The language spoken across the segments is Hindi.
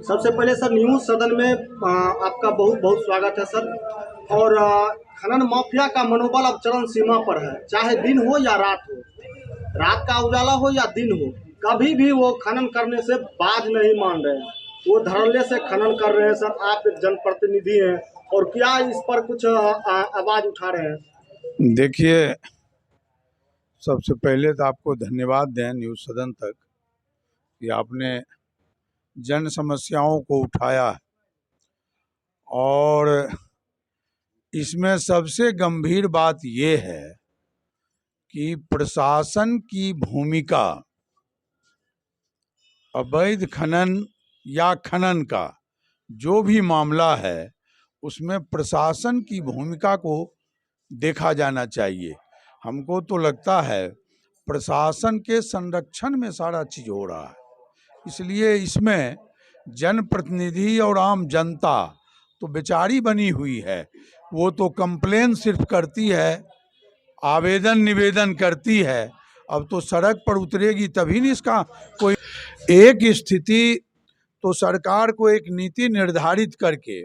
सबसे पहले सर न्यूज़ सदन में आपका बहुत बहुत स्वागत है सर। और खनन माफिया का मनोबल अब चरम सीमा पर है, चाहे दिन हो या रात हो, रात का उजाला हो या दिन हो, कभी भी वो खनन करने से बाज नहीं मान रहे हैं। वो धड़ल्ले से खनन कर रहे हैं सर। आप एक जनप्रतिनिधि हैं और क्या इस पर कुछ आवाज उठा रहे हैं? देखिए, सबसे पहले तो आपको धन्यवाद दें न्यूज़ सदन तक कि आपने जन समस्याओं को उठाया है। और इसमें सबसे गंभीर बात ये है कि प्रशासन की भूमिका अवैध खनन या खनन का जो भी मामला है उसमें प्रशासन की भूमिका को देखा जाना चाहिए। हमको तो लगता है प्रशासन के संरक्षण में सारा चीज हो रहा है, इसलिए इसमें जनप्रतिनिधि और आम जनता तो बेचारी बनी हुई है। वो तो कंप्लेन सिर्फ करती है, आवेदन निवेदन करती है। अब तो सड़क पर उतरेगी तभी नहीं इसका कोई एक स्थिति। तो सरकार को एक नीति निर्धारित करके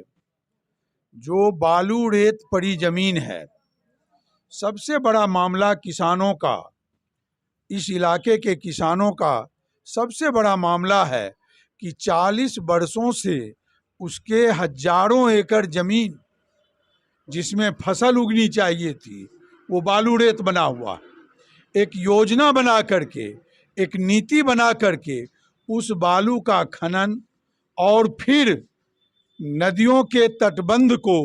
जो बालू रेत पड़ी जमीन है, सबसे बड़ा मामला किसानों का, इस इलाके के किसानों का सबसे बड़ा मामला है कि 40 वर्षों से उसके हजारों एकड़ जमीन जिसमें फसल उगनी चाहिए थी वो बालू रेत बना हुआ। एक योजना बना करके, एक नीति बना करके उस बालू का खनन और फिर नदियों के तटबंध को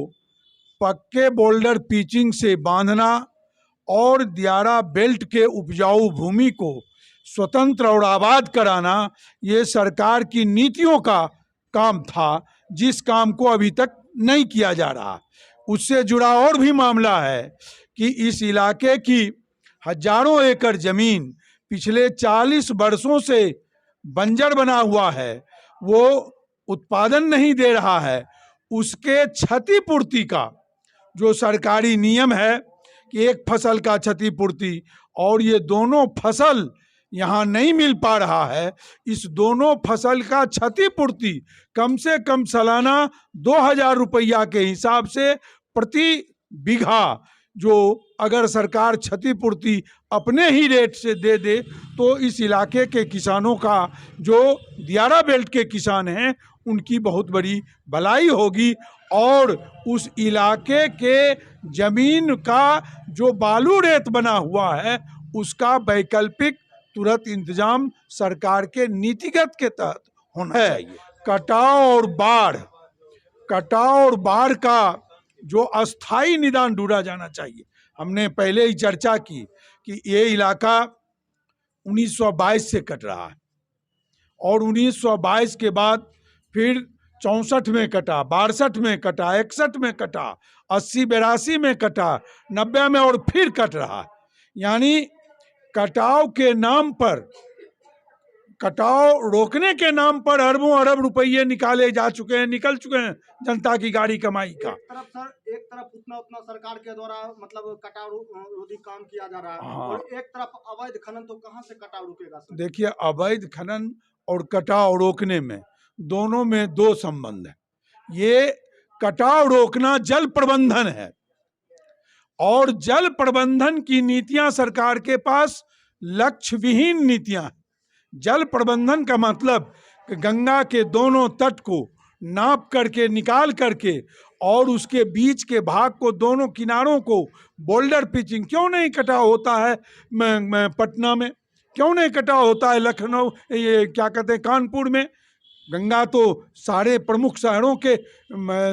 पक्के बोल्डर पिचिंग से बांधना और दियारा बेल्ट के उपजाऊ भूमि को स्वतंत्र और आबाद कराना, ये सरकार की नीतियों का काम था, जिस काम को अभी तक नहीं किया जा रहा। उससे जुड़ा और भी मामला है कि इस इलाके की हजारों एकड़ जमीन पिछले 40 वर्षों से बंजर बना हुआ है, वो उत्पादन नहीं दे रहा है। उसके क्षतिपूर्ति का जो सरकारी नियम है कि एक फसल का क्षतिपूर्ति, और ये दोनों फसल यहाँ नहीं मिल पा रहा है, इस दोनों फसल का क्षतिपूर्ति कम से कम सालाना 2000 रुपया के हिसाब से प्रति बीघा, जो अगर सरकार क्षतिपूर्ति अपने ही रेट से दे दे तो इस इलाके के किसानों का, जो दियारा बेल्ट के किसान हैं, उनकी बहुत बड़ी भलाई होगी। और उस इलाके के जमीन का जो बालू रेत बना हुआ है उसका वैकल्पिक तुरंत इंतजाम सरकार के नीतिगत के तहत होना है। कटाव और बाढ़ का जो अस्थाई निदान ढूंढा जाना चाहिए। हमने पहले ही चर्चा की कि ये इलाका 1922 से कट रहा है और 1922 के बाद फिर 64 में कटा, 62 में कटा, 61 में कटा, 80-82 में कटा, 90 में और फिर कट रहा। यानी कटाव के नाम पर, कटाव रोकने के नाम पर अरबों अरब रुपये निकाले जा चुके हैं, निकल चुके हैं जनता की गाड़ी कमाई का। एक तरफ उतना सरकार के द्वारा मतलब कटाव रोधी काम किया जा रहा है। हाँ। और एक तरफ अवैध खनन, तो कहां से कटाव रुकेगा सर? देखिए, अवैध खनन और कटाव रोकने में दोनों में दो संबंध है। ये कटाव रोकना जल प्रबंधन है और जल प्रबंधन की नीतियां सरकार के पास लक्ष्य विहीन नीतियां हैं। जल प्रबंधन का मतलब गंगा के दोनों तट को नाप करके, निकाल करके, और उसके बीच के भाग को, दोनों किनारों को बोल्डर पिचिंग। क्यों नहीं कटाव होता है पटना में, क्यों नहीं कटाव होता है लखनऊ, ये क्या कहते हैं, कानपुर में? गंगा तो सारे प्रमुख शहरों के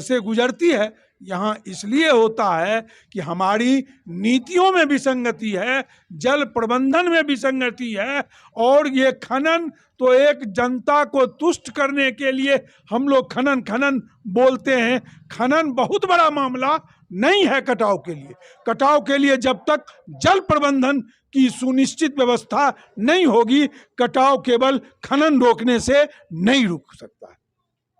से गुजरती है। यहाँ इसलिए होता है कि हमारी नीतियों में विसंगति है, जल प्रबंधन में विसंगति है। और ये खनन तो एक जनता को तुष्ट करने के लिए हम लोग खनन बोलते हैं। खनन बहुत बड़ा मामला नहीं है कटाव के लिए। कटाव के लिए जब तक जल प्रबंधन की सुनिश्चित व्यवस्था नहीं होगी, कटाव केवल खनन रोकने से नहीं रुक सकता है।